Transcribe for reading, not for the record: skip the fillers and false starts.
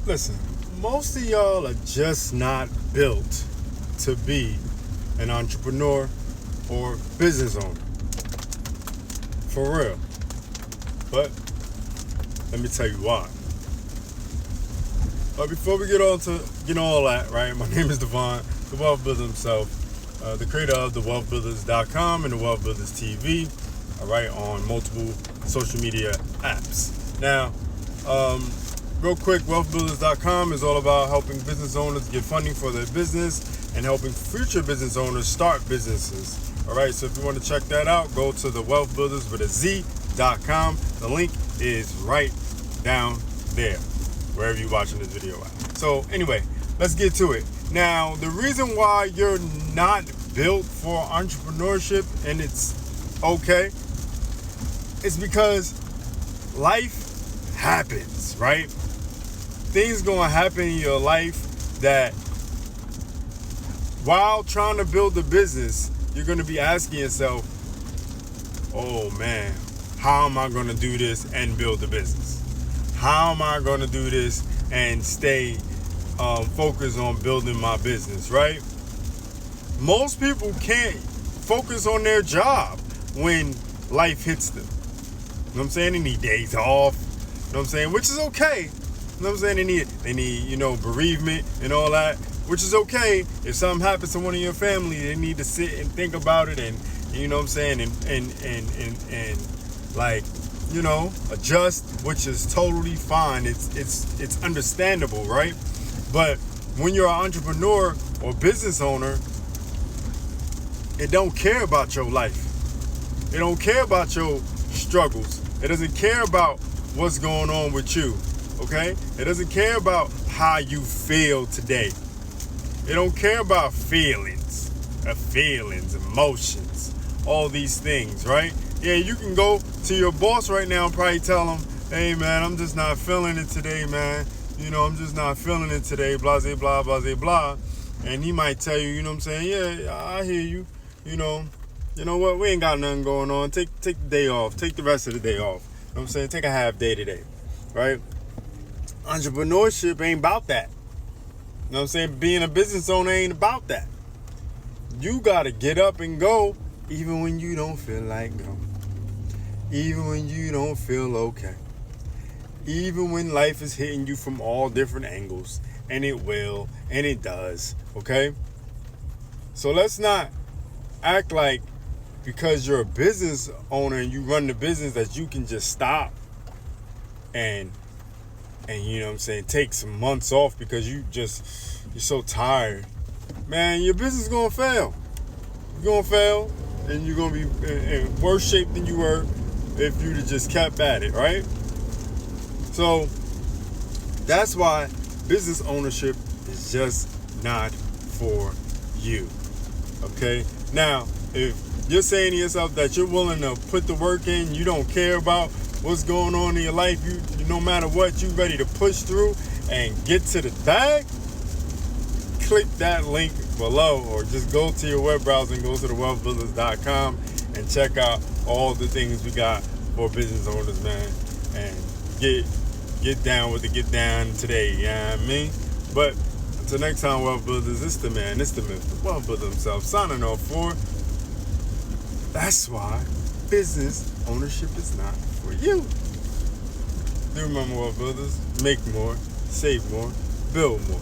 Listen, most of y'all are just not built to be an entrepreneur or business owner. For real. But let me tell you why. But before we get on to all that, right? My name is DeVaughn, the Wealthbuilder himself, the creator of the WealthbuilderzTV and the WealthbuilderzTV, all right, on multiple social media apps. Now, real quick, Wealthbuilders.com is all about helping business owners get funding for their business and helping future business owners start businesses. All right, so if you want to check that out, go to the Wealthbuilders.com. The link is right down there, wherever you're watching this video at. So anyway, let's get to it. Now, the reason why you're not built for entrepreneurship, and it's okay, is because life happens, right? Things gonna happen in your life that while trying to build a business, you're gonna be asking yourself, oh man, how am I gonna do this and build a business? How am I gonna do this and stay focused on building my business, right? Most people can't focus on their job when life hits them. You know what I'm saying? They need days off. You know what I'm saying? Which is okay. You know what I'm saying? They need, bereavement and all that, which is okay. If something happens to one of your family, they need to sit and think about it and you know what I'm saying, and adjust, which is totally fine. It's understandable, right? But when you're an entrepreneur or business owner, it don't care about your life. It don't care about your struggles. It doesn't care about what's going on with you, okay? It doesn't care about how you feel today. It don't care about feelings, emotions, all these things, right? Yeah, you can go to your boss right now and probably tell him, hey man, I'm just not feeling it today, man. I'm just not feeling it today, blah, blah, blah, blah, blah. And he might tell you, you know what I'm saying? Yeah, I hear you. You know what? We ain't got nothing going on. Take the day off. Take the rest of the day off. You know what I'm saying? Take a half day today, right? Entrepreneurship ain't about that. You know what I'm saying? Being a business owner ain't about that. You got to get up and go even when you don't feel like going. Even when you don't feel okay. Even when life is hitting you from all different angles. And it will. And it does. Okay? So let's not act like because you're a business owner and you run the business that you can just stop and you know what I'm saying, take some months off because you're so tired. Man, your business is gonna fail. You're gonna fail and you're gonna be in worse shape than you were if you'd have just kept at it, right? So that's why business ownership is just not for you. Okay? Now, if you're saying to yourself that you're willing to put the work in, you don't care about what's going on in your life, you no matter what, you ready to push through and get to the bag, click that link below or just go to your web browser and go to the wealthbuilders.com and check out all the things we got for business owners, man, and get down with the get down today, you know what I mean? But until next time, Wealth Builders, it's the man, it's the myth, the Wealth Builder himself, signing off for. That's why business ownership is not for you. Do remember, Wealth Builders, make more, save more, build more.